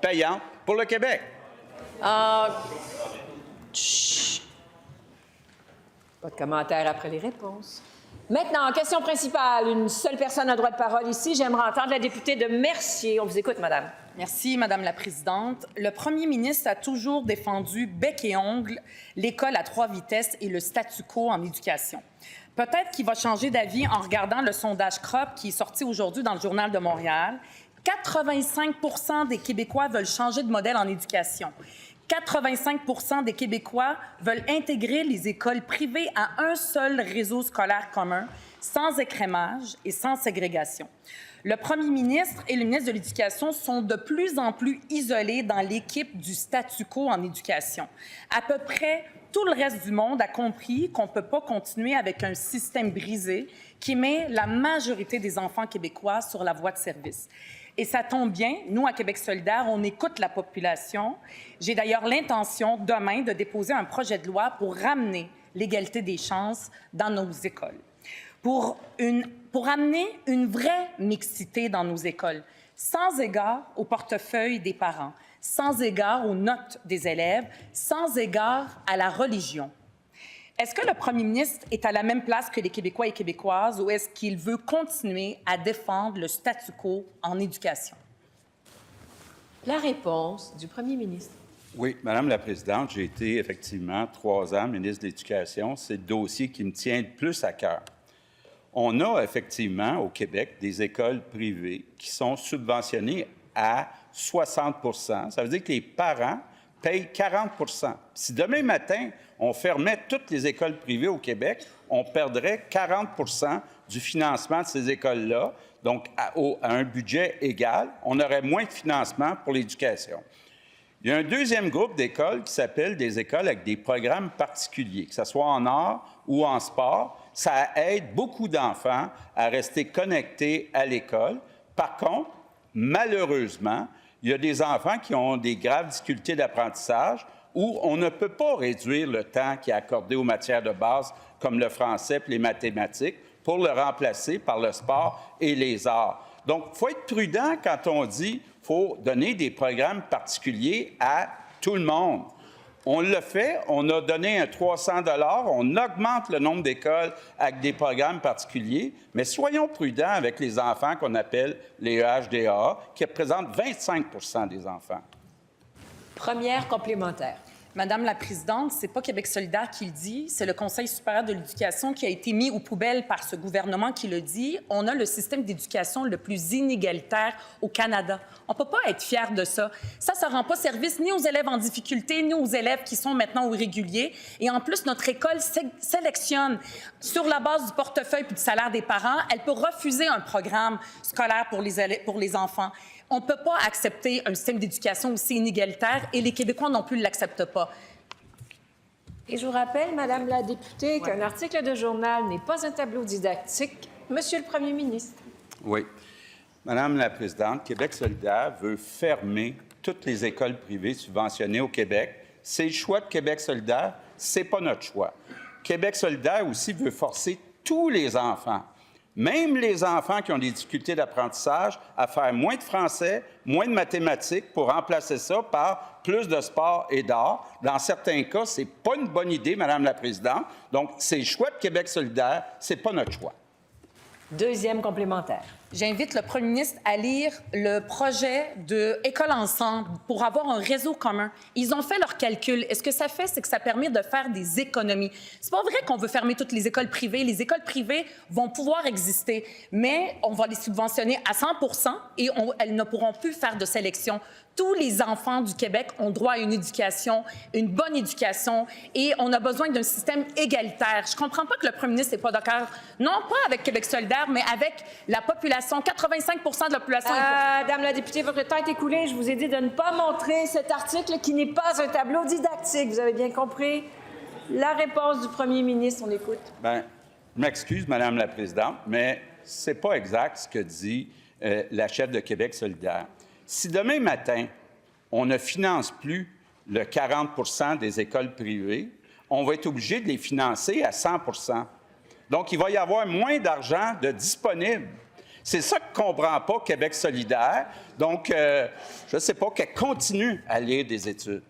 payantes pour le Québec. Chut. Pas de commentaires après les réponses. Maintenant, question principale. Une seule personne a droit de parole ici. J'aimerais entendre la députée de Mercier. On vous écoute, madame. Merci, Madame la Présidente. Le premier ministre a toujours défendu bec et ongles l'école à 3 vitesses et le statu quo en éducation. Peut-être qu'il va changer d'avis en regardant le sondage CROP qui est sorti aujourd'hui dans le Journal de Montréal. 85 des Québécois veulent changer de modèle en éducation. 85 des Québécois veulent intégrer les écoles privées à un seul réseau scolaire commun, sans écrémage et sans ségrégation. Le premier ministre et le ministre de l'Éducation sont de plus en plus isolés dans l'équipe du statu quo en éducation. À peu près tout le reste du monde a compris qu'on ne peut pas continuer avec un système brisé qui met la majorité des enfants québécois sur la voie de service. Et ça tombe bien, nous, à Québec solidaire, on écoute la population. J'ai d'ailleurs l'intention, demain, de déposer un projet de loi pour ramener l'égalité des chances dans nos écoles. Pour amener une vraie mixité dans nos écoles, sans égard au portefeuille des parents, sans égard aux notes des élèves, sans égard à la religion. Est-ce que le premier ministre est à la même place que les Québécois et Québécoises ou est-ce qu'il veut continuer à défendre le statu quo en éducation? La réponse du premier ministre. Oui, Madame la Présidente, j'ai été effectivement 3 ans ministre de l'Éducation. C'est le dossier qui me tient le plus à cœur. On a effectivement au Québec des écoles privées qui sont subventionnées à 60 %. Ça veut dire que les parents payent 40 %. Si demain matin, on fermait toutes les écoles privées au Québec, on perdrait 40 % du financement de ces écoles-là, donc à un budget égal. On aurait moins de financement pour l'éducation. Il y a un deuxième groupe d'écoles qui s'appelle des écoles avec des programmes particuliers, que ce soit en art ou en sport. Ça aide beaucoup d'enfants à rester connectés à l'école. Par contre, malheureusement, il y a des enfants qui ont des graves difficultés d'apprentissage où on ne peut pas réduire le temps qui est accordé aux matières de base comme le français et les mathématiques pour le remplacer par le sport et les arts. Donc, il faut être prudent quand on dit qu'il faut donner des programmes particuliers à tout le monde. On le fait, on a donné un 300 $, on augmente le nombre d'écoles avec des programmes particuliers, mais soyons prudents avec les enfants qu'on appelle les EHDA, qui représentent 25 % des enfants. Première complémentaire. Madame la Présidente, c'est pas Québec solidaire qui le dit, c'est le Conseil supérieur de l'éducation qui a été mis aux poubelles par ce gouvernement qui le dit. On a le système d'éducation le plus inégalitaire au Canada. On peut pas être fier de ça. Ça rend pas service ni aux élèves en difficulté, ni aux élèves qui sont maintenant au régulier. Et en plus, notre école sélectionne sur la base du portefeuille et du salaire des parents. Elle peut refuser un programme scolaire pour les enfants. On ne peut pas accepter un système d'éducation aussi inégalitaire et les Québécois non plus ne l'acceptent pas. Et je vous rappelle, Madame la députée, qu'un article de journal n'est pas un tableau didactique. Monsieur le Premier ministre. Oui. Madame la Présidente, Québec solidaire veut fermer toutes les écoles privées subventionnées au Québec. C'est le choix de Québec solidaire, c'est pas notre choix. Québec solidaire aussi veut forcer tous les enfants, même les enfants qui ont des difficultés d'apprentissage, à faire moins de français, moins de mathématiques pour remplacer ça par plus de sport et d'art. Dans certains cas, ce n'est pas une bonne idée, Madame la Présidente. Donc, c'est le choix de Québec solidaire, ce n'est pas notre choix. Deuxième complémentaire. J'invite le premier ministre à lire le projet de École ensemble pour avoir un réseau commun. Ils ont fait leurs calculs. Et ce que ça fait, c'est que ça permet de faire des économies. C'est pas vrai qu'on veut fermer toutes les écoles privées. Les écoles privées vont pouvoir exister, mais on va les subventionner à 100 % et elles ne pourront plus faire de sélection. Tous les enfants du Québec ont droit à une éducation, une bonne éducation, et on a besoin d'un système égalitaire. Je ne comprends pas que le premier ministre n'est pas d'accord, non pas avec Québec solidaire, mais avec la population. 85 % de la population Madame la députée, votre temps est écoulé. Je vous ai dit de ne pas montrer cet article qui n'est pas un tableau didactique. Vous avez bien compris? La réponse du premier ministre, on écoute. Bien, je m'excuse, Madame la Présidente, mais ce n'est pas exact ce que dit la chef de Québec solidaire. Si demain matin, on ne finance plus le 40 % des écoles privées, on va être obligé de les financer à 100 %. Donc, il va y avoir moins d'argent de disponible. C'est ça que ne comprend pas Québec solidaire. Donc, je ne sais pas, qu'elle continue à lire des études.